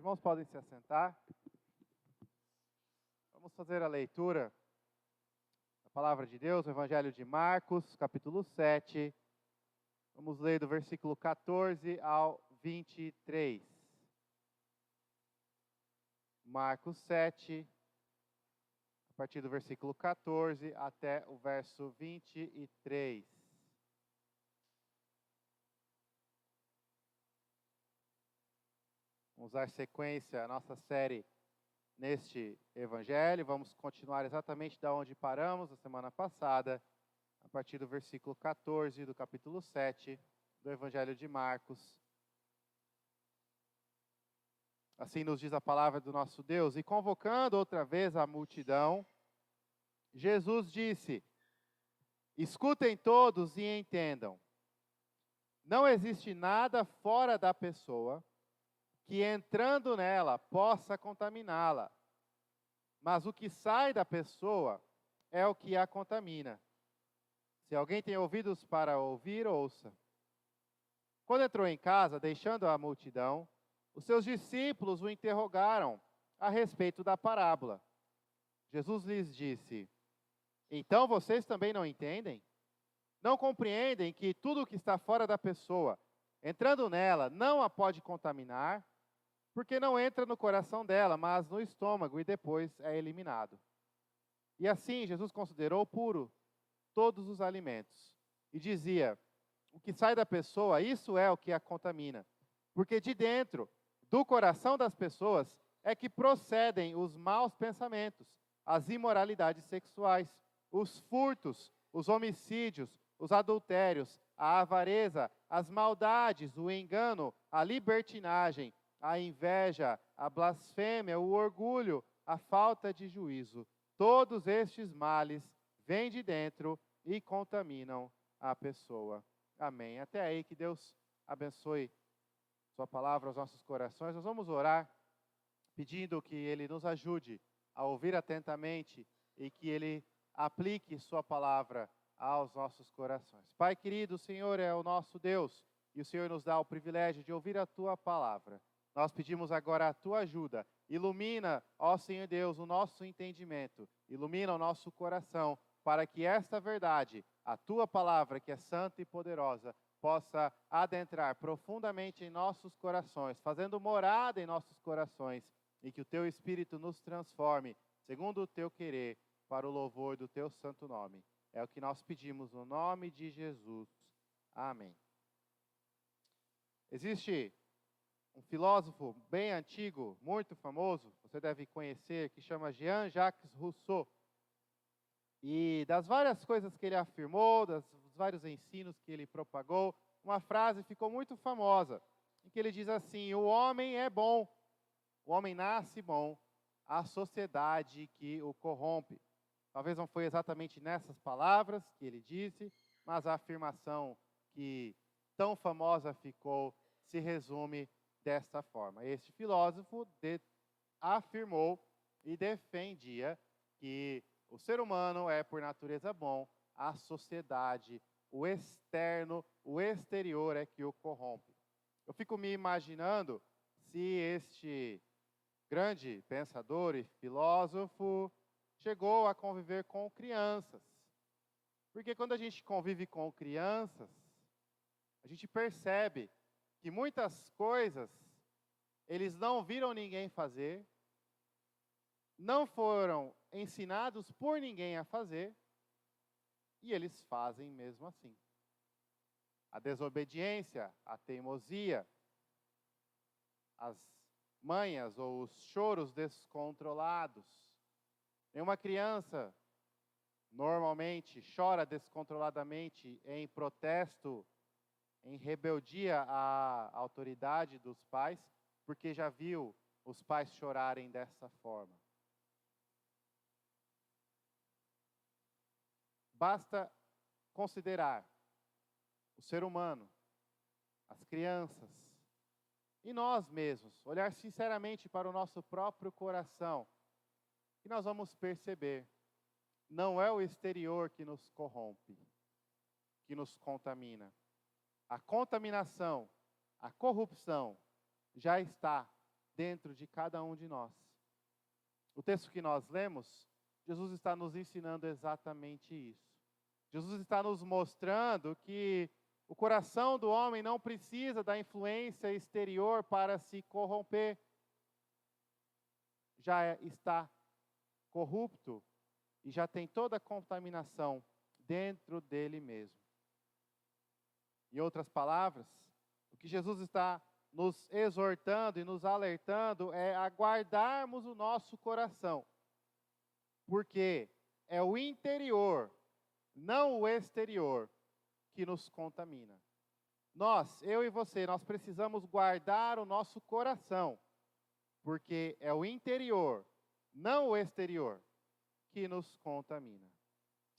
irmãos podem se assentar. Vamos fazer a leitura da palavra de Deus, o Evangelho de Marcos, capítulo 7. Vamos ler do versículo 14 ao 23. Marcos 7, a partir do versículo 14 até o verso 23. Vamos dar sequência à nossa série neste Evangelho. Vamos continuar exatamente da onde paramos na semana passada, a partir do versículo 14 do capítulo 7 do Evangelho de Marcos. Assim nos diz a palavra do nosso Deus. E convocando outra vez a multidão, Jesus disse: escutem todos e entendam. Não existe nada fora da pessoa que entrando nela possa contaminá-la. Mas o que sai da pessoa é o que a contamina. Se alguém tem ouvidos para ouvir, ouça. Quando entrou em casa, deixando a multidão, os seus discípulos o interrogaram a respeito da parábola. Jesus lhes disse: então vocês também não entendem? Não compreendem que tudo o que está fora da pessoa, entrando nela, não a pode contaminar, porque não entra no coração dela, mas no estômago e depois é eliminado. E assim Jesus considerou puro todos os alimentos e dizia: o que sai da pessoa, isso é o que a contamina, porque de dentro do coração das pessoas é que procedem os maus pensamentos, as imoralidades sexuais, os furtos, os homicídios, os adultérios, a avareza, as maldades, o engano, a libertinagem, a inveja, a blasfêmia, o orgulho, a falta de juízo. Todos estes males vêm de dentro e contaminam a pessoa. Amém. Até aí, que Deus abençoe sua palavra aos nossos corações. Nós vamos orar pedindo que Ele nos ajude a ouvir atentamente e que Ele aplique sua palavra aos nossos corações. Pai querido, o Senhor é o nosso Deus e o Senhor nos dá o privilégio de ouvir a tua palavra. Nós pedimos agora a tua ajuda. Ilumina, ó Senhor Deus, o nosso entendimento. Ilumina o nosso coração para que esta verdade, a tua palavra que é santa e poderosa, possa adentrar profundamente em nossos corações, fazendo morada em nossos corações, e que o teu Espírito nos transforme, segundo o teu querer, para o louvor do teu santo nome. É o que nós pedimos no nome de Jesus. Amém. Existe um filósofo bem antigo, muito famoso, você deve conhecer, que chama Jean-Jacques Rousseau. E das várias coisas que ele afirmou, dos vários ensinos que ele propagou, uma frase ficou muito famosa, em que ele diz assim: o homem é bom, o homem nasce bom, a sociedade que o corrompe. Talvez não foi exatamente nessas palavras que ele disse, mas a afirmação que tão famosa ficou se resume desta forma. Este filósofo afirmou e defendia que o ser humano é por natureza bom, a sociedade, o externo, o exterior é que o corrompe. Eu fico me imaginando se este grande pensador e filósofo chegou a conviver com crianças. Porque quando a gente convive com crianças, a gente percebe que muitas coisas eles não viram ninguém fazer, não foram ensinados por ninguém a fazer, e eles fazem mesmo assim. A desobediência, a teimosia, as manhas ou os choros descontrolados. Nenhuma criança normalmente chora descontroladamente em protesto, em rebeldia à autoridade dos pais, porque já viu os pais chorarem dessa forma. Basta considerar o ser humano, as crianças e nós mesmos, olhar sinceramente para o nosso próprio coração, e nós vamos perceber, não é o exterior que nos corrompe, que nos contamina. A contaminação, a corrupção já está dentro de cada um de nós. O texto que nós lemos, Jesus está nos ensinando exatamente isso. Jesus está nos mostrando que o coração do homem não precisa da influência exterior para se corromper. Já está corrupto e já tem toda a contaminação dentro dele mesmo. Em outras palavras, o que Jesus está nos exortando e nos alertando é a guardarmos o nosso coração, porque é o interior, não o exterior, que nos contamina. Nós, eu e você, nós precisamos guardar o nosso coração, porque é o interior, não o exterior, que nos contamina.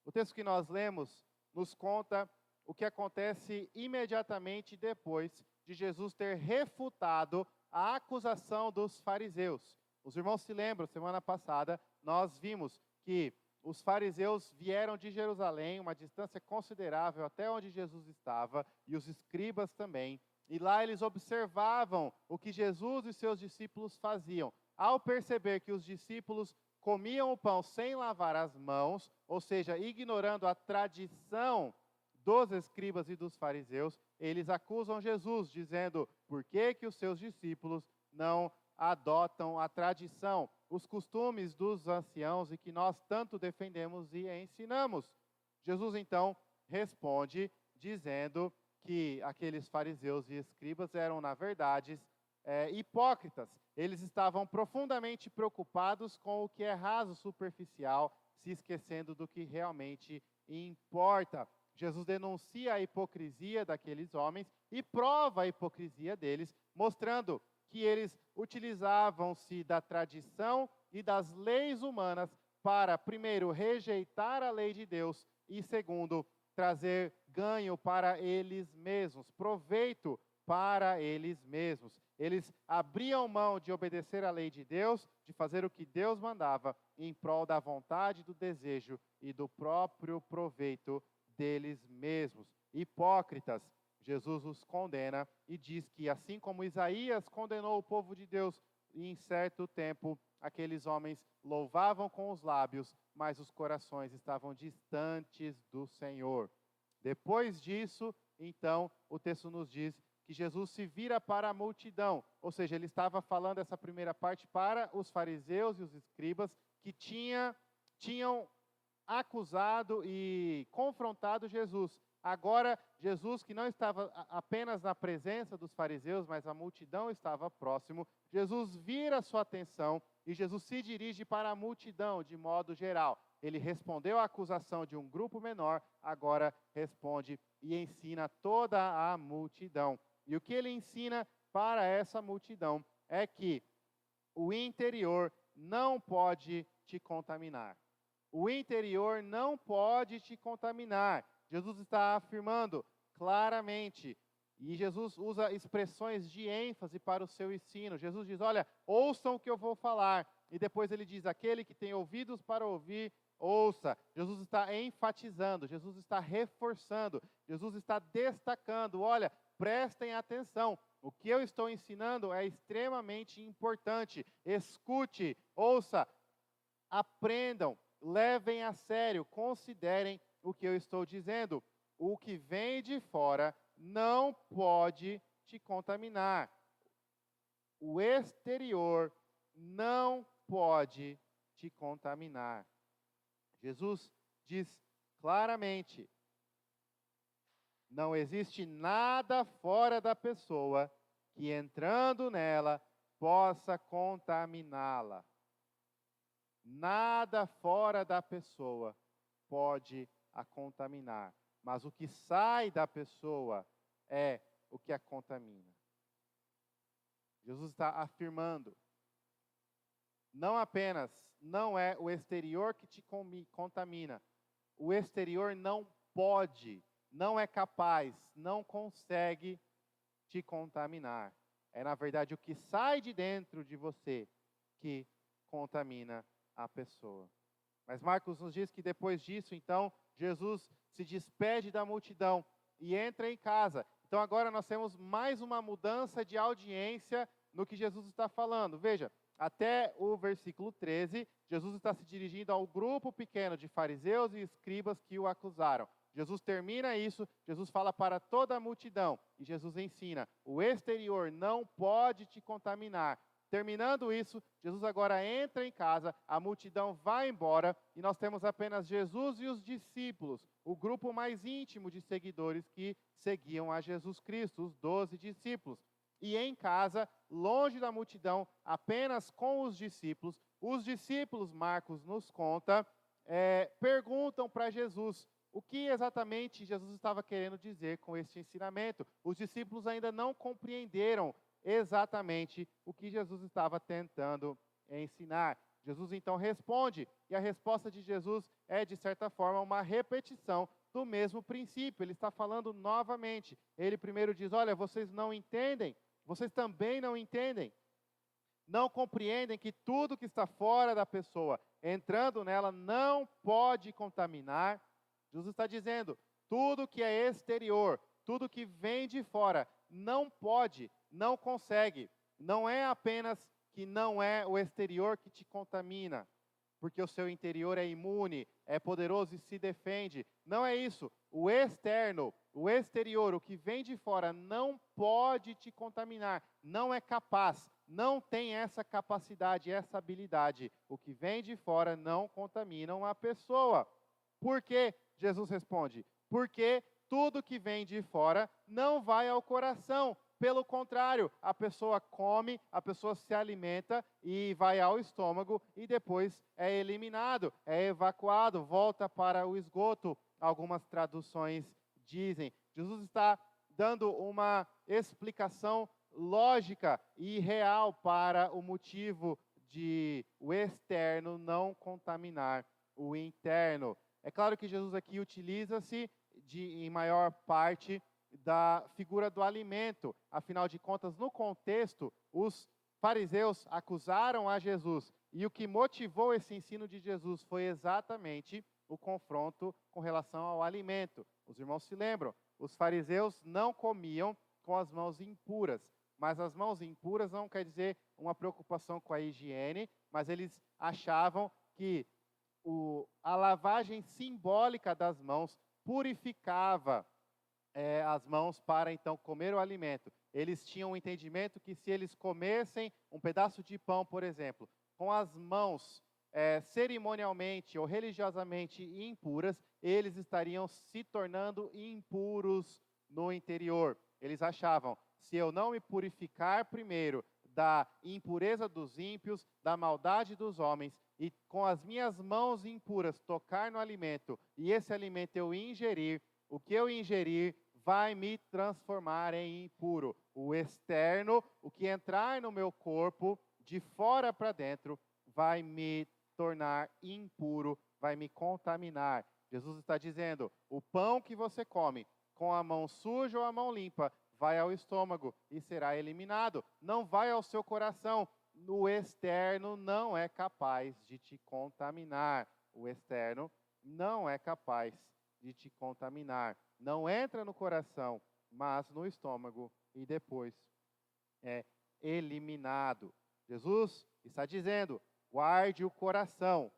O texto que nós lemos nos conta o que acontece imediatamente depois de Jesus ter refutado a acusação dos fariseus. Os irmãos se lembram, semana passada, nós vimos que os fariseus vieram de Jerusalém, uma distância considerável até onde Jesus estava, e os escribas também. E lá eles observavam o que Jesus e seus discípulos faziam. Ao perceber que os discípulos comiam o pão sem lavar as mãos, ou seja, ignorando a tradição dos escribas e dos fariseus, eles acusam Jesus, dizendo: por que que os seus discípulos não adotam a tradição, os costumes dos anciãos e que nós tanto defendemos e ensinamos? Jesus então responde dizendo que aqueles fariseus e escribas eram, na verdade, hipócritas. Eles estavam profundamente preocupados com o que é raso, superficial, se esquecendo do que realmente importa. Jesus denuncia a hipocrisia daqueles homens e prova a hipocrisia deles, mostrando que eles utilizavam-se da tradição e das leis humanas para, primeiro, rejeitar a lei de Deus e, segundo, trazer ganho para eles mesmos, proveito para eles mesmos. Eles abriam mão de obedecer à lei de Deus, de fazer o que Deus mandava, em prol da vontade, do desejo e do próprio proveito deles mesmos. Hipócritas, Jesus os condena e diz que, assim como Isaías condenou o povo de Deus, em certo tempo aqueles homens louvavam com os lábios, mas os corações estavam distantes do Senhor. Depois disso, então, o texto nos diz que Jesus se vira para a multidão, ou seja, ele estava falando essa primeira parte para os fariseus e os escribas que tinham acusado e confrontado Jesus. Agora, Jesus, que não estava apenas na presença dos fariseus, mas a multidão estava próximo, Jesus vira sua atenção e Jesus se dirige para a multidão de modo geral. Ele respondeu à acusação de um grupo menor, agora responde e ensina toda a multidão. E o que ele ensina para essa multidão é que o interior não pode te contaminar. O interior não pode te contaminar. Jesus está afirmando claramente, e Jesus usa expressões de ênfase para o seu ensino. Jesus diz: olha, ouçam o que eu vou falar. E depois ele diz: aquele que tem ouvidos para ouvir, ouça. Jesus está enfatizando, Jesus está reforçando, Jesus está destacando: olha, prestem atenção. O que eu estou ensinando é extremamente importante. Escute, ouça, aprendam, levem a sério, considerem o que eu estou dizendo. O que vem de fora não pode te contaminar. O exterior não pode te contaminar. Jesus diz claramente: não existe nada fora da pessoa que, entrando nela, possa contaminá-la. Nada fora da pessoa pode a contaminar, mas o que sai da pessoa é o que a contamina. Jesus está afirmando: não apenas não é o exterior que te contamina, o exterior não pode, não é capaz, não consegue te contaminar. É, na verdade, o que sai de dentro de você que contamina a pessoa. Mas Marcos nos diz que depois disso, então, Jesus se despede da multidão e entra em casa. Então agora nós temos mais uma mudança de audiência no que Jesus está falando. Veja, até o versículo 13, Jesus está se dirigindo ao grupo pequeno de fariseus e escribas que o acusaram. Jesus termina isso, Jesus fala para toda a multidão e Jesus ensina: o exterior não pode te contaminar. Terminando isso, Jesus agora entra em casa, a multidão vai embora e nós temos apenas Jesus e os discípulos, o grupo mais íntimo de seguidores que seguiam a Jesus Cristo, os 12 discípulos. E em casa, longe da multidão, apenas com os discípulos, Marcos nos conta, perguntam para Jesus o que exatamente Jesus estava querendo dizer com este ensinamento. Os discípulos ainda não compreenderam exatamente o que Jesus estava tentando ensinar. Jesus então responde, e a resposta de Jesus é, de certa forma, uma repetição do mesmo princípio. Ele está falando novamente. Ele primeiro diz: olha, vocês não entendem, vocês também não entendem. Não compreendem que tudo que está fora da pessoa, entrando nela, não pode contaminar. Jesus está dizendo, tudo que é exterior, tudo que vem de fora, não pode, não consegue. Não é apenas que não é o exterior que te contamina, porque o seu interior é imune, é poderoso e se defende. Não é isso. O externo, o exterior, o que vem de fora, não pode te contaminar. Não é capaz, não tem essa capacidade, essa habilidade. O que vem de fora não contamina uma pessoa. Por quê? Jesus responde: porque tudo que vem de fora não vai ao coração. Pelo contrário, a pessoa come, a pessoa se alimenta e vai ao estômago e depois é eliminado, é evacuado, volta para o esgoto. Algumas traduções dizem. Jesus está dando uma explicação lógica e real para o motivo de o externo não contaminar o interno. É claro que Jesus aqui utiliza-se em maior parte da figura do alimento. Afinal de contas, no contexto, os fariseus acusaram a Jesus. E o que motivou esse ensino de Jesus foi exatamente o confronto com relação ao alimento. Os irmãos se lembram, os fariseus não comiam com as mãos impuras. Mas as mãos impuras não quer dizer uma preocupação com a higiene, mas eles achavam que a lavagem simbólica das mãos purificava as mãos para então comer o alimento. Eles tinham um entendimento que se eles comessem um pedaço de pão, por exemplo, com as mãos cerimonialmente ou religiosamente impuras, eles estariam se tornando impuros no interior. Eles achavam, se eu não me purificar primeiro da impureza dos ímpios, da maldade dos homens, e com as minhas mãos impuras tocar no alimento, e esse alimento eu ingerir, o que eu ingerir vai me transformar em impuro. O externo, o que entrar no meu corpo, de fora para dentro, vai me tornar impuro, vai me contaminar. Jesus está dizendo, o pão que você come, com a mão suja ou a mão limpa, vai ao estômago e será eliminado. Não vai ao seu coração. O externo não é capaz de te contaminar. O externo não é capaz de te contaminar. Não entra no coração, mas no estômago e depois é eliminado. Jesus está dizendo, guarde o coração,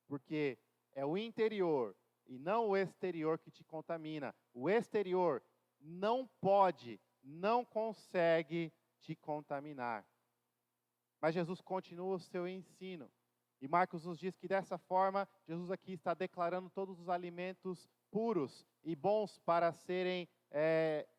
porque é o interior e não o exterior que te contamina. O exterior não pode, não consegue te contaminar. Mas Jesus continua o seu ensino. E Marcos nos diz que dessa forma, Jesus aqui está declarando todos os alimentos puros e bons para serem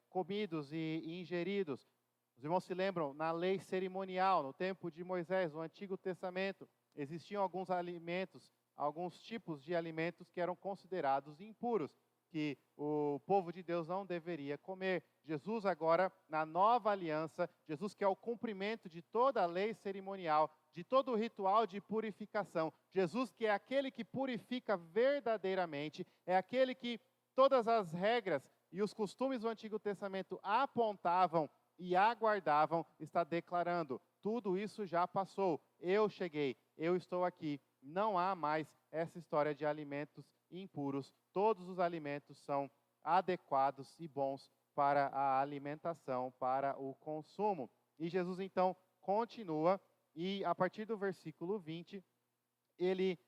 comidos e ingeridos. Os irmãos se lembram, na lei cerimonial, no tempo de Moisés, no Antigo Testamento, existiam alguns alimentos, alguns tipos de alimentos que eram considerados impuros, que o povo de Deus não deveria comer. Jesus agora, na nova aliança, Jesus que é o cumprimento de toda a lei cerimonial, de todo o ritual de purificação, Jesus que é aquele que purifica verdadeiramente, é aquele que todas as regras e os costumes do Antigo Testamento apontavam e aguardavam, está declarando, tudo isso já passou, eu cheguei, eu estou aqui, não há mais essa história de alimentos impuros, todos os alimentos são adequados e bons para a alimentação, para o consumo. E Jesus então continua, e a partir do versículo 20, ele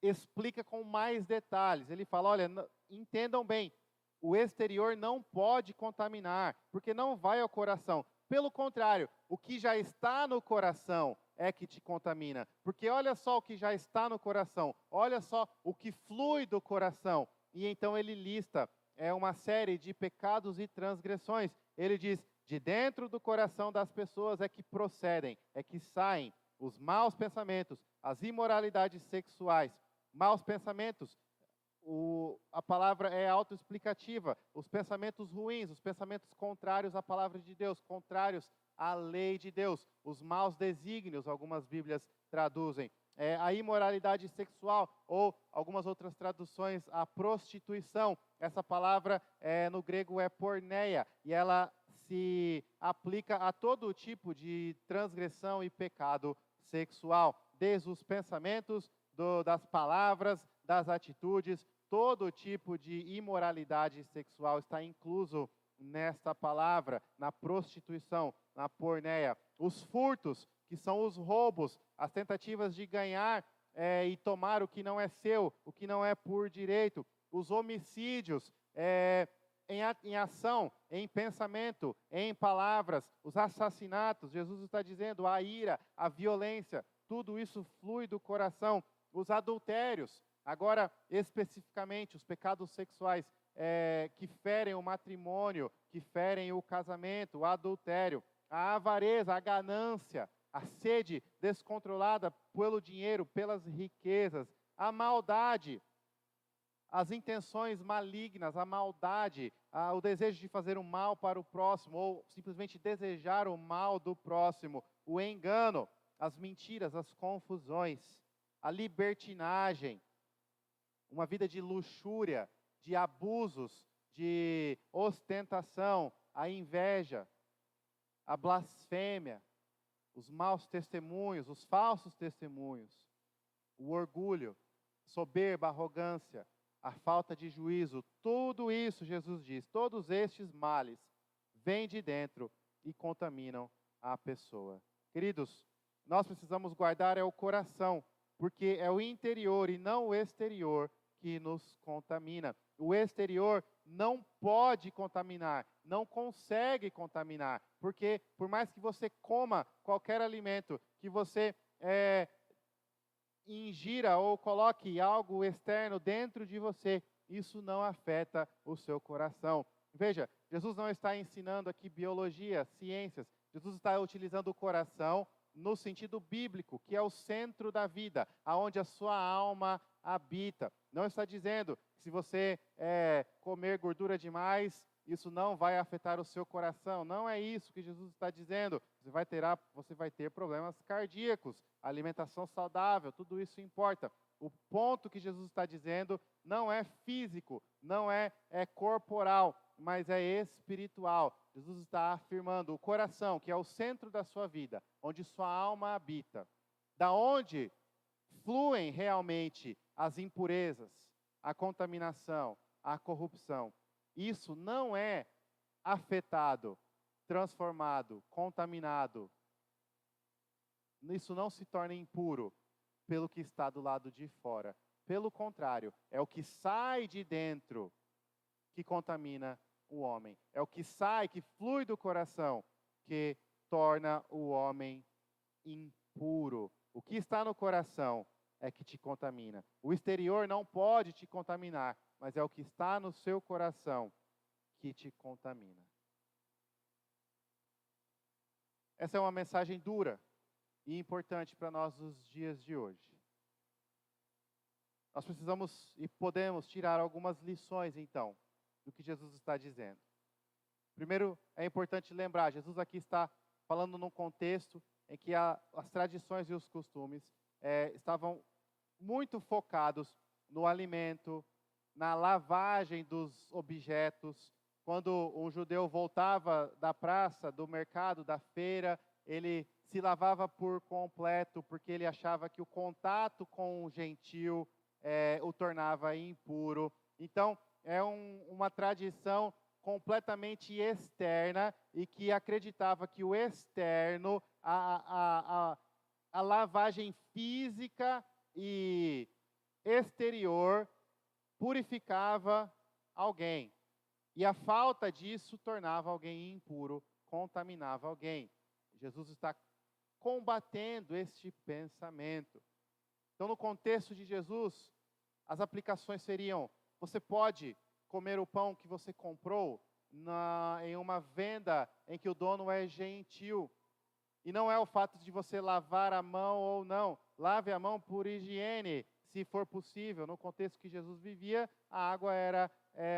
explica com mais detalhes. Ele fala: olha, entendam bem, o exterior não pode contaminar, porque não vai ao coração. Pelo contrário, o que já está no coração é que te contamina. Porque olha só o que já está no coração, olha só o que flui do coração. E então ele lista uma série de pecados e transgressões. Ele diz: de dentro do coração das pessoas é que procedem, é que saem os maus pensamentos, as imoralidades sexuais. Maus pensamentos, a palavra é autoexplicativa. Os pensamentos ruins, os pensamentos contrários à palavra de Deus, contrários à lei de Deus. Os maus desígnios, algumas Bíblias traduzem. A imoralidade sexual, ou algumas outras traduções, a prostituição. Essa palavra no grego é porneia, e ela se aplica a todo tipo de transgressão e pecado sexual, desde os pensamentos, das palavras, das atitudes, todo tipo de imoralidade sexual está incluso nesta palavra, na prostituição, na porneia. Os furtos, que são os roubos, as tentativas de ganhar e tomar o que não é seu, o que não é por direito. Os homicídios, em ação, em pensamento, em palavras, os assassinatos. Jesus está dizendo: a ira, a violência, tudo isso flui do coração. Os adultérios, agora especificamente os pecados sexuais que ferem o matrimônio, que ferem o casamento, o adultério, a avareza, a ganância, a sede descontrolada pelo dinheiro, pelas riquezas, a maldade, as intenções malignas, a maldade, o desejo de fazer o mal para o próximo, ou simplesmente desejar o mal do próximo, o engano, as mentiras, as confusões, a libertinagem, uma vida de luxúria, de abusos, de ostentação, a inveja, a blasfêmia, os maus testemunhos, os falsos testemunhos, o orgulho, soberba, arrogância, a falta de juízo. Tudo isso, Jesus diz, todos estes males vêm de dentro e contaminam a pessoa. Queridos, nós precisamos guardar o coração, porque é o interior e não o exterior que nos contamina. O exterior não pode contaminar, não consegue contaminar, porque por mais que você coma qualquer alimento, que você ingira ou coloque algo externo dentro de você, isso não afeta o seu coração. Veja, Jesus não está ensinando aqui biologia, ciências. Jesus está utilizando o coração no sentido bíblico, que é o centro da vida, aonde a sua alma habita. Não está dizendo que se você comer gordura demais, isso não vai afetar o seu coração. Não é isso que Jesus está dizendo. Você vai ter problemas cardíacos, alimentação saudável, tudo isso importa. O ponto que Jesus está dizendo não é físico, não é corporal, mas é espiritual. Jesus está afirmando o coração, que é o centro da sua vida, onde sua alma habita, da onde fluem realmente as impurezas, a contaminação, a corrupção. Isso não é afetado, transformado, contaminado. Isso não se torna impuro pelo que está do lado de fora. Pelo contrário, é o que sai de dentro que contamina o homem. É o que sai, que flui do coração, que torna o homem impuro. O que está no coração é que te contamina. O exterior não pode te contaminar, mas é o que está no seu coração que te contamina. Essa é uma mensagem dura e importante para nós nos dias de hoje. Nós precisamos e podemos tirar algumas lições, então, do que Jesus está dizendo. Primeiro, é importante lembrar, Jesus aqui está falando num contexto em que as tradições e os costumes estavam muito focados no alimento, na lavagem dos objetos. Quando um judeu voltava da praça, do mercado, da feira, ele se lavava por completo, porque ele achava que o contato com o gentil o tornava impuro. Então, é uma tradição completamente externa e que acreditava que o externo, a lavagem física e exterior purificava alguém. E a falta disso tornava alguém impuro, contaminava alguém. Jesus está combatendo este pensamento. Então, no contexto de Jesus, as aplicações seriam: você pode comer o pão que você comprou em uma venda em que o dono é gentil. E não é o fato de você lavar a mão ou não. Lave a mão por higiene, se for possível. No contexto que Jesus vivia, a água era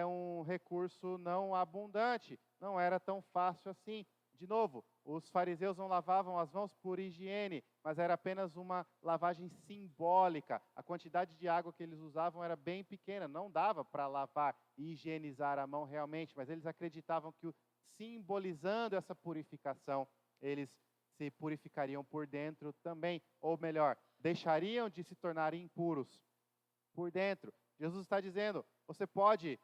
um recurso não abundante. Não era tão fácil assim. De novo, os fariseus não lavavam as mãos por higiene, mas era apenas uma lavagem simbólica. A quantidade de água que eles usavam era bem pequena. Não dava para lavar e higienizar a mão realmente, mas eles acreditavam que, simbolizando essa purificação, eles se purificariam por dentro também, ou melhor, deixariam de se tornar impuros por dentro. Jesus está dizendo: você pode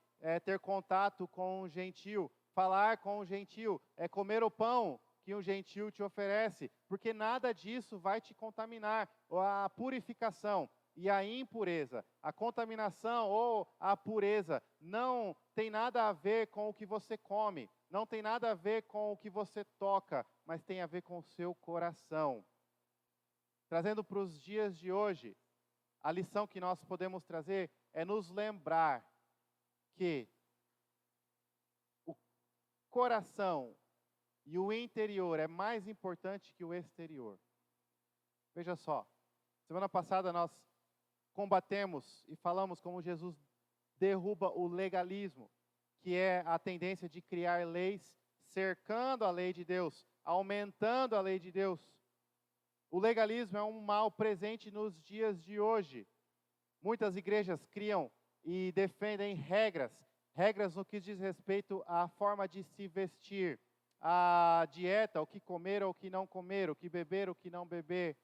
ter contato com um gentil, falar com um gentil, comer o pão que um gentil te oferece, porque nada disso vai te contaminar. A purificação e a impureza, a contaminação ou a pureza não tem nada a ver com o que você come, não tem nada a ver com o que você toca, mas tem a ver com o seu coração. Trazendo para os dias de hoje, a lição que nós podemos trazer é nos lembrar que o coração e o interior é mais importante que o exterior. Veja só, semana passada nós combatemos e falamos como Jesus derruba o legalismo, que é a tendência de criar leis cercando a lei de Deus, aumentando a lei de Deus. O legalismo é um mal presente nos dias de hoje. Muitas igrejas criam e defendem regras no que diz respeito à forma de se vestir, à dieta, o que comer ou o que não comer, o que beber, o que não beber,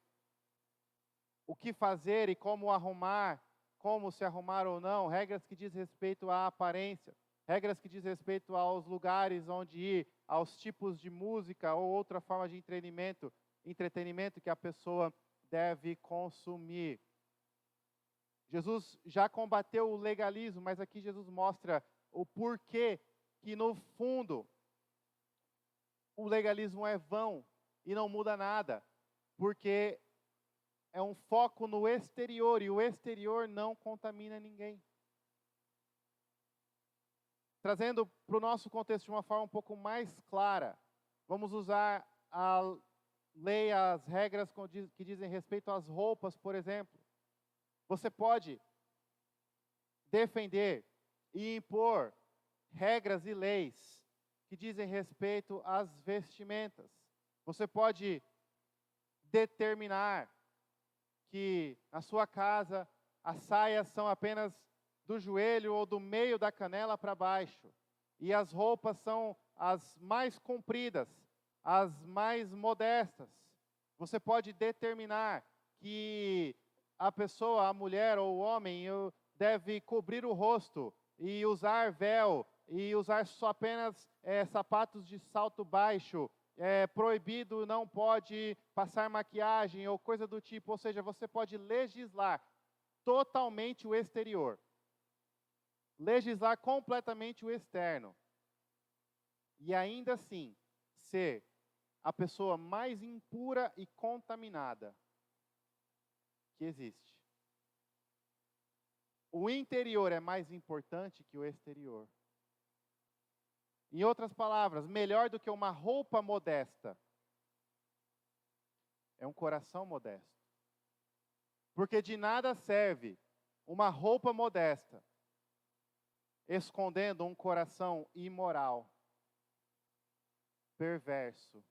o que fazer e como arrumar, como se arrumar ou não, regras que diz respeito à aparência, regras que diz respeito aos lugares onde ir, aos tipos de música ou outra forma de entretenimento que a pessoa deve consumir. Jesus já combateu o legalismo, mas aqui Jesus mostra o porquê que, no fundo, o legalismo é vão e não muda nada, porque é um foco no exterior, e o exterior não contamina ninguém. Trazendo para o nosso contexto de uma forma um pouco mais clara, vamos usar a lei, as regras que dizem respeito às roupas, por exemplo. Você pode defender e impor regras e leis que dizem respeito às vestimentas. Você pode determinar que na sua casa as saias são apenas do joelho ou do meio da canela para baixo, e as roupas são as mais compridas, as mais modestas. Você pode determinar que a pessoa, a mulher ou o homem, deve cobrir o rosto e usar véu, e usar só apenas sapatos de salto baixo. É proibido, não pode passar maquiagem ou coisa do tipo. Ou seja, você pode legislar totalmente o exterior, legislar completamente o externo, e ainda assim ser a pessoa mais impura e contaminada que existe. O interior é mais importante que o exterior. Em outras palavras, melhor do que uma roupa modesta é um coração modesto. Porque de nada serve uma roupa modesta escondendo um coração imoral, perverso,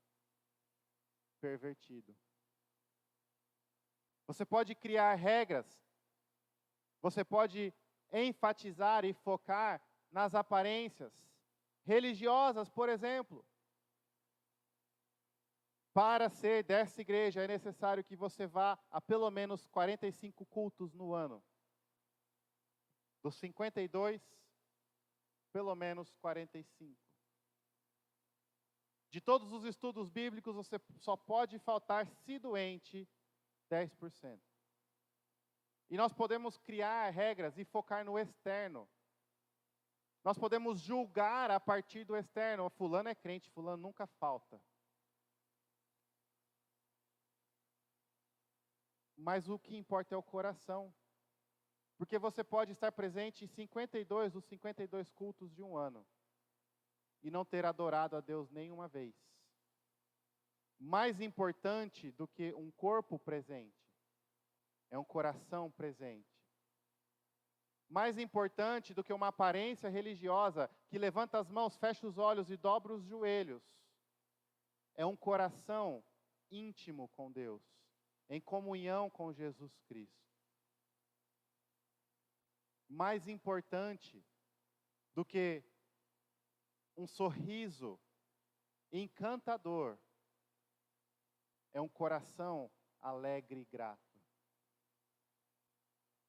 pervertido. Você pode criar regras, você pode enfatizar e focar nas aparências religiosas, por exemplo. Para ser dessa igreja é necessário que você vá a pelo menos 45 cultos no ano. Dos 52, pelo menos 45. De todos os estudos bíblicos, você só pode faltar, se doente, 10%. E nós podemos criar regras e focar no externo. Nós podemos julgar a partir do externo. Fulano é crente, fulano nunca falta. Mas o que importa é o coração. Porque você pode estar presente em 52 dos 52 cultos de um ano e não ter adorado a Deus nenhuma vez. Mais importante do que um corpo presente é um coração presente. Mais importante do que uma aparência religiosa que levanta as mãos, fecha os olhos e dobra os joelhos, é um coração íntimo com Deus, em comunhão com Jesus Cristo. Mais importante do que um sorriso encantador é um coração alegre e grato.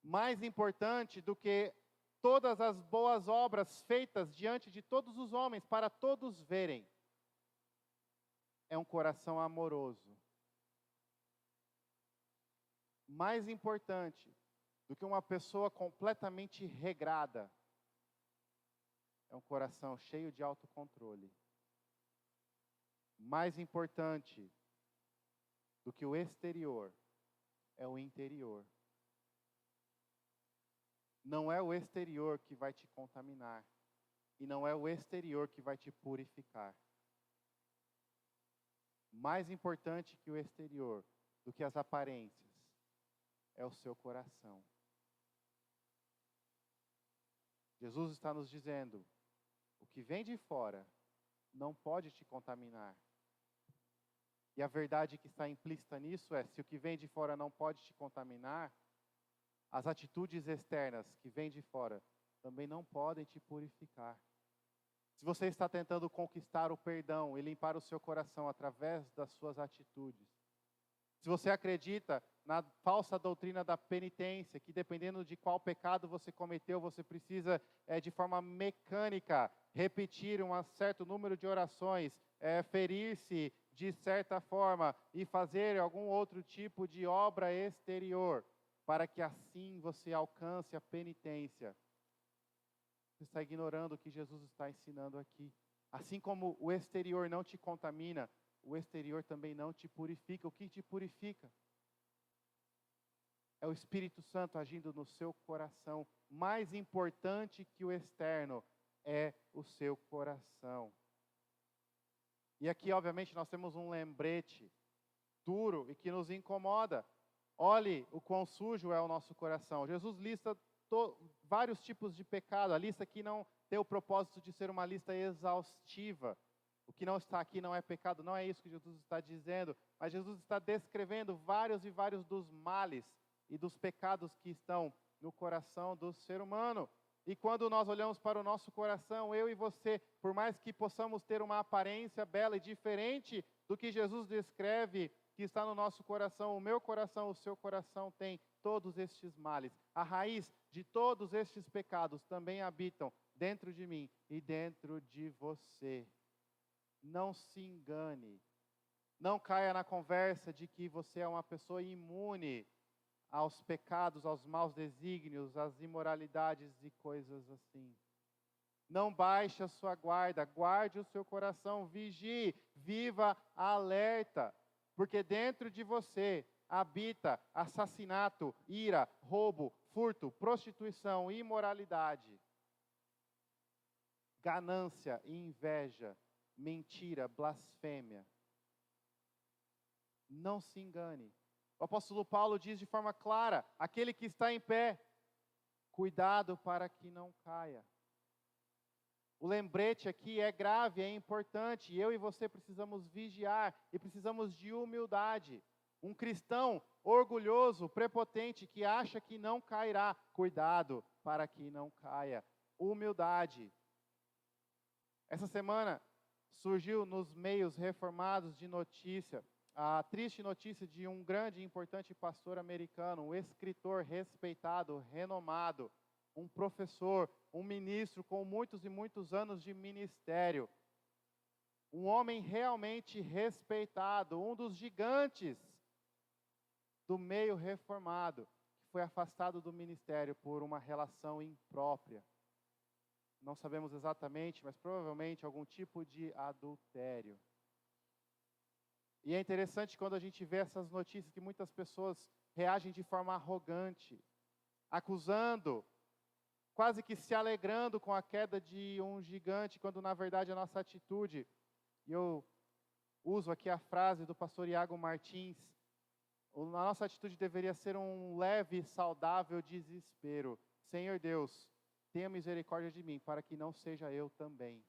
Mais importante do que todas as boas obras feitas diante de todos os homens, para todos verem, é um coração amoroso. Mais importante do que uma pessoa completamente regrada, é um coração cheio de autocontrole. Mais importante do que o exterior, é o interior. Não é o exterior que vai te contaminar. E não é o exterior que vai te purificar. Mais importante que o exterior, do que as aparências, é o seu coração. Jesus está nos dizendo, o que vem de fora não pode te contaminar. E a verdade que está implícita nisso é, se o que vem de fora não pode te contaminar, as atitudes externas que vêm de fora também não podem te purificar. Se você está tentando conquistar o perdão e limpar o seu coração através das suas atitudes, se você acredita na falsa doutrina da penitência, que dependendo de qual pecado você cometeu, você precisa, de forma mecânica, repetir um certo número de orações, ferir-se de certa forma e fazer algum outro tipo de obra exterior, para que assim você alcance a penitência. Você está ignorando o que Jesus está ensinando aqui. Assim como o exterior não te contamina, o exterior também não te purifica. O que te purifica? É o Espírito Santo agindo no seu coração. Mais importante que o externo é o seu coração. E aqui, obviamente, nós temos um lembrete duro e que nos incomoda. Olhe o quão sujo é o nosso coração. Jesus lista vários tipos de pecado. A lista aqui não tem o propósito de ser uma lista exaustiva. O que não está aqui não é pecado, não é isso que Jesus está dizendo. Mas Jesus está descrevendo vários e vários dos males e dos pecados que estão no coração do ser humano. E quando nós olhamos para o nosso coração, eu e você, por mais que possamos ter uma aparência bela e diferente do que Jesus descreve, que está no nosso coração, o meu coração, o seu coração tem todos estes males. A raiz de todos estes pecados também habitam dentro de mim e dentro de você. Não se engane. Não caia na conversa de que você é uma pessoa imune aos pecados, aos maus desígnios, às imoralidades e coisas assim. Não baixe a sua guarda, guarde o seu coração, vigie, viva alerta. Porque dentro de você habita assassinato, ira, roubo, furto, prostituição, imoralidade, ganância, inveja, mentira, blasfêmia. Não se engane. O apóstolo Paulo diz de forma clara, aquele que está em pé, cuidado para que não caia. O lembrete aqui é grave, é importante. Eu e você precisamos vigiar e precisamos de humildade. Um cristão orgulhoso, prepotente, que acha que não cairá. Cuidado para que não caia. Humildade. Essa semana surgiu nos meios reformados de notícia a triste notícia de um grande e importante pastor americano, um escritor respeitado, renomado, um professor, um ministro com muitos e muitos anos de ministério, um homem realmente respeitado, um dos gigantes do meio reformado, que foi afastado do ministério por uma relação imprópria. Não sabemos exatamente, mas provavelmente algum tipo de adultério. E é interessante quando a gente vê essas notícias que muitas pessoas reagem de forma arrogante, acusando, quase que se alegrando com a queda de um gigante, quando na verdade a nossa atitude, e eu uso aqui a frase do pastor Iago Martins, a nossa atitude deveria ser um leve e saudável desespero. Senhor Deus, tenha misericórdia de mim, para que não seja eu também.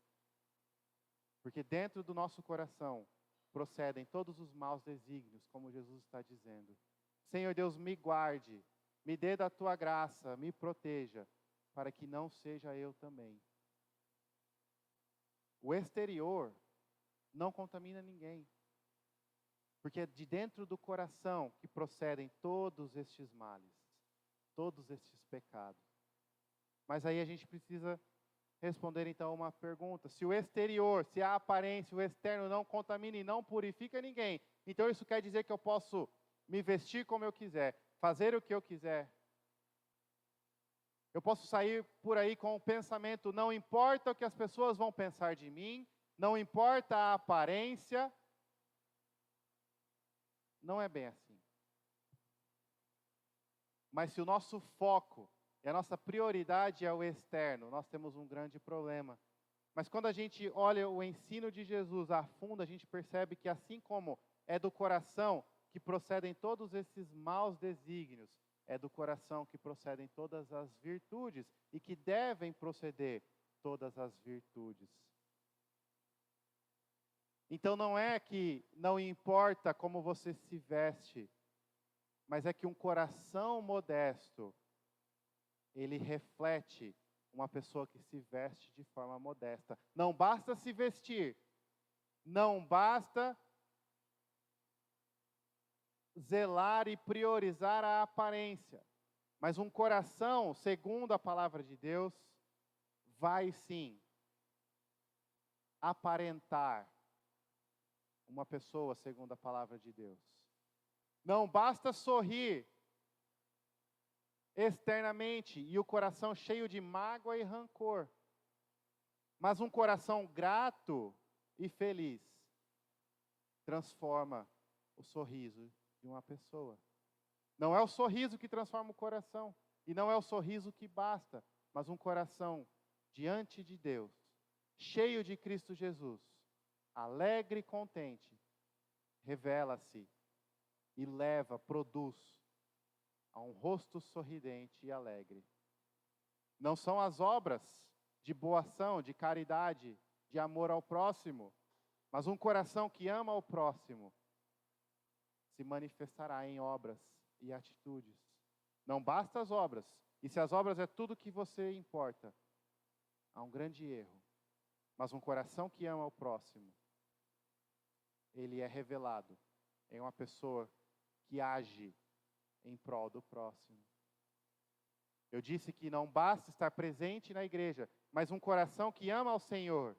Porque dentro do nosso coração procedem todos os maus desígnios, como Jesus está dizendo. Senhor Deus, me guarde, me dê da tua graça, me proteja, para que não seja eu também. O exterior não contamina ninguém, porque é de dentro do coração que procedem todos estes males, todos estes pecados. Mas aí a gente precisa responder então uma pergunta: se o exterior, se a aparência, o externo não contamina e não purifica ninguém, então isso quer dizer que eu posso me vestir como eu quiser, fazer o que eu quiser? Eu posso sair por aí com o pensamento, não importa o que as pessoas vão pensar de mim, não importa a aparência. Não é bem assim. Mas se o nosso foco e a nossa prioridade é o externo, nós temos um grande problema. Mas quando a gente olha o ensino de Jesus a fundo, a gente percebe que assim como é do coração que procedem todos esses maus desígnios, é do coração que procedem todas as virtudes e que devem proceder todas as virtudes. Então não é que não importa como você se veste, mas é que um coração modesto, ele reflete uma pessoa que se veste de forma modesta. Não basta se vestir, não basta zelar e priorizar a aparência, mas um coração, segundo a palavra de Deus, vai sim aparentar uma pessoa segundo a palavra de Deus. Não basta sorrir externamente e o coração cheio de mágoa e rancor, mas um coração grato e feliz transforma o sorriso de uma pessoa. Não é o sorriso que transforma o coração, e não é o sorriso que basta, mas um coração diante de Deus, cheio de Cristo Jesus, alegre e contente, revela-se e produz a um rosto sorridente e alegre. Não são as obras de boa ação, de caridade, de amor ao próximo, mas um coração que ama ao próximo se manifestará em obras e atitudes. Não basta as obras, e se as obras é tudo que você importa, há um grande erro. Mas um coração que ama ao próximo, ele é revelado em uma pessoa que age em prol do próximo. Eu disse que não basta estar presente na igreja, mas um coração que ama ao Senhor,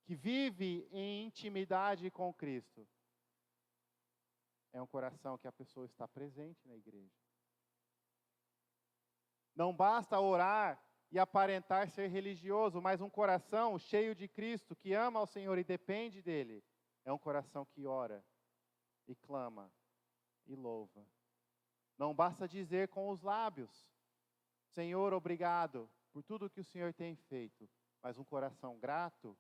que vive em intimidade com Cristo, é um coração que a pessoa está presente na igreja. Não basta orar e aparentar ser religioso, mas um coração cheio de Cristo, que ama ao Senhor e depende dEle, é um coração que ora e clama e louva. Não basta dizer com os lábios, Senhor, obrigado por tudo que o Senhor tem feito, mas um coração grato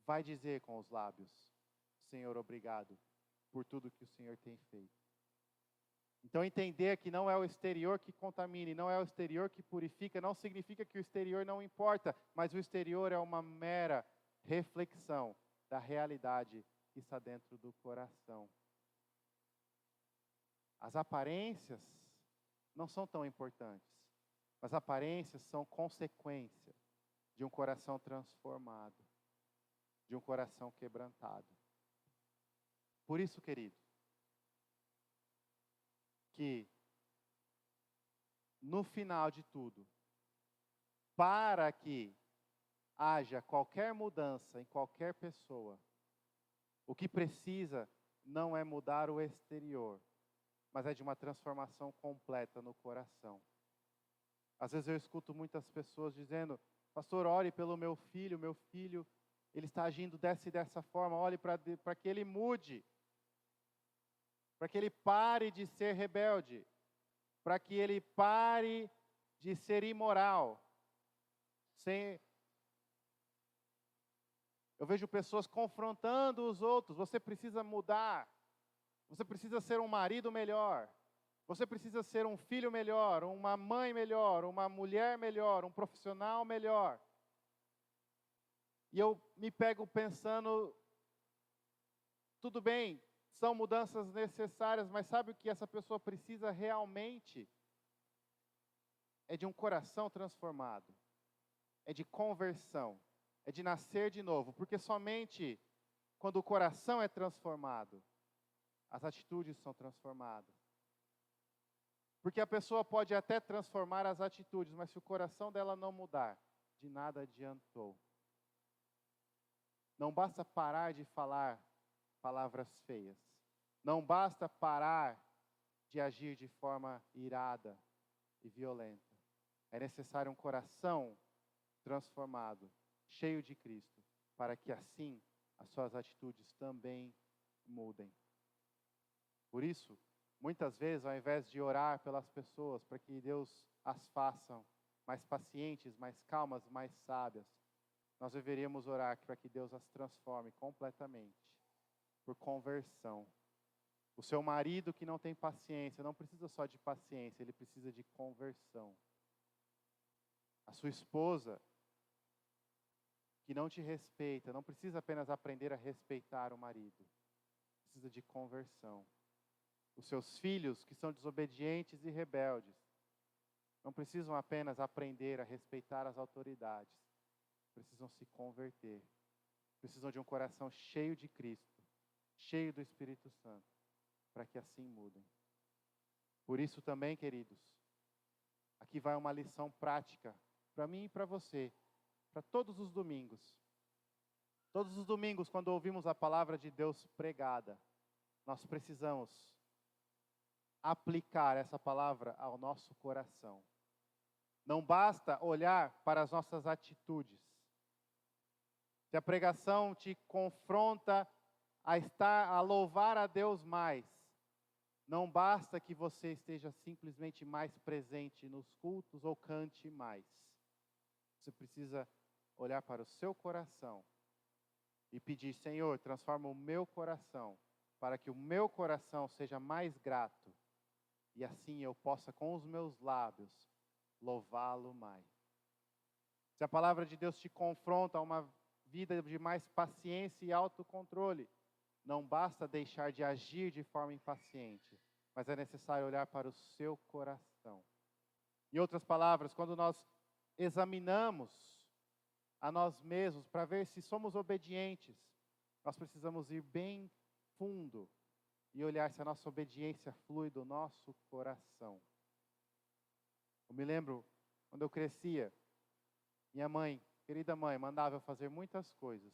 vai dizer com os lábios, Senhor, obrigado por tudo que o Senhor tem feito. Então entender que não é o exterior que contamine, não é o exterior que purifica, não significa que o exterior não importa, mas o exterior é uma mera reflexão da realidade que está dentro do coração. As aparências não são tão importantes, mas aparências são consequência de um coração transformado, de um coração quebrantado. Por isso, querido, que no final de tudo, para que haja qualquer mudança em qualquer pessoa, o que precisa não é mudar o exterior, mas é de uma transformação completa no coração. Às vezes eu escuto muitas pessoas dizendo: pastor, ore pelo meu filho, ele está agindo dessa e dessa forma, ore para que ele mude, para que ele pare de ser rebelde, para que ele pare de ser imoral. Eu vejo pessoas confrontando os outros: você precisa mudar, você precisa ser um marido melhor, você precisa ser um filho melhor, uma mãe melhor, uma mulher melhor, um profissional melhor. E eu me pego pensando, tudo bem, são mudanças necessárias, mas sabe o que essa pessoa precisa realmente? É de um coração transformado, é de conversão, é de nascer de novo, porque somente quando o coração é transformado, as atitudes são transformadas. Porque a pessoa pode até transformar as atitudes, mas se o coração dela não mudar, de nada adiantou. Não basta parar de falar palavras feias. Não basta parar de agir de forma irada e violenta. É necessário um coração transformado, cheio de Cristo, para que assim as suas atitudes também mudem. Por isso, muitas vezes, ao invés de orar pelas pessoas para que Deus as faça mais pacientes, mais calmas, mais sábias, nós deveríamos orar para que Deus as transforme completamente, por conversão. O seu marido que não tem paciência, não precisa só de paciência, ele precisa de conversão. A sua esposa que não te respeita, não precisa apenas aprender a respeitar o marido, precisa de conversão. Os seus filhos que são desobedientes e rebeldes, não precisam apenas aprender a respeitar as autoridades, precisam se converter, precisam de um coração cheio de Cristo, cheio do Espírito Santo, para que assim mudem. Por isso também, queridos, aqui vai uma lição prática, para mim e para você, para todos os domingos. Todos os domingos, quando ouvimos a palavra de Deus pregada, nós precisamos aplicar essa palavra ao nosso coração. Não basta olhar para as nossas atitudes. Se a pregação te confronta a louvar a Deus mais, não basta que você esteja simplesmente mais presente nos cultos ou cante mais. Você precisa olhar para o seu coração e pedir: Senhor, transforma o meu coração, para que o meu coração seja mais grato, e assim eu possa com os meus lábios louvá-lo mais. Se a palavra de Deus te confronta a uma vida de mais paciência e autocontrole, não basta deixar de agir de forma impaciente, mas é necessário olhar para o seu coração. Em outras palavras, quando nós examinamos a nós mesmos para ver se somos obedientes, nós precisamos ir bem fundo e olhar se a nossa obediência flui do nosso coração. Eu me lembro, quando eu crescia, minha mãe, querida mãe, mandava eu fazer muitas coisas.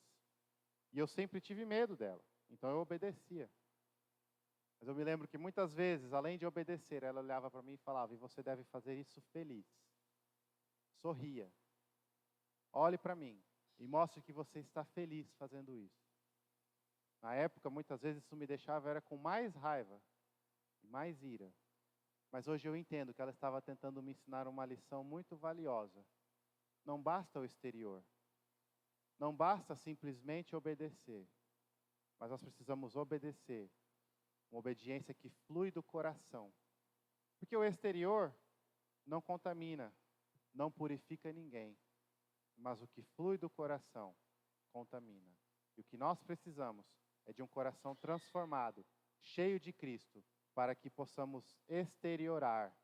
E eu sempre tive medo dela, então eu obedecia. Mas eu me lembro que muitas vezes, além de obedecer, ela olhava para mim e falava: e você deve fazer isso feliz. Sorria. Olhe para mim e mostre que você está feliz fazendo isso. Na época, muitas vezes isso me deixava com mais raiva e mais ira. Mas hoje eu entendo que ela estava tentando me ensinar uma lição muito valiosa. Não basta o exterior. Não basta simplesmente obedecer. Mas nós precisamos obedecer. Uma obediência que flui do coração. Porque o exterior não contamina, não purifica ninguém. Mas o que flui do coração contamina. E o que nós precisamos é de um coração transformado, cheio de Cristo, para que possamos exteriorar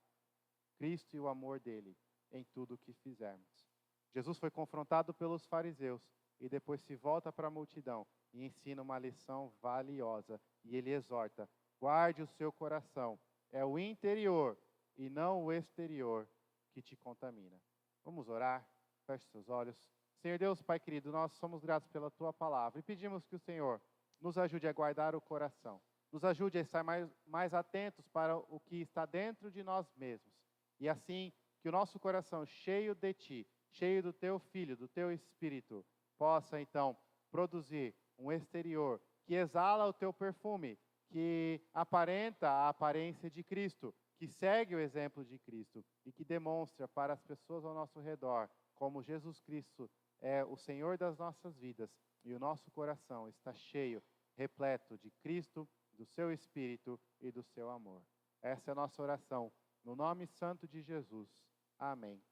Cristo e o amor dele em tudo o que fizermos. Jesus foi confrontado pelos fariseus e depois se volta para a multidão e ensina uma lição valiosa. E ele exorta: guarde o seu coração, é o interior e não o exterior que te contamina. Vamos orar? Feche seus olhos. Senhor Deus, Pai querido, nós somos gratos pela Tua palavra e pedimos que o Senhor nos ajude a guardar o coração. Nos ajude a estar mais atentos para o que está dentro de nós mesmos. E assim, que o nosso coração cheio de Ti, cheio do Teu Filho, do Teu Espírito, possa então produzir um exterior que exala o Teu perfume, que aparenta a aparência de Cristo, que segue o exemplo de Cristo e que demonstra para as pessoas ao nosso redor como Jesus Cristo é o Senhor das nossas vidas e o nosso coração está cheio, repleto de Cristo, do seu Espírito e do seu amor. Essa é a nossa oração, no nome santo de Jesus. Amém.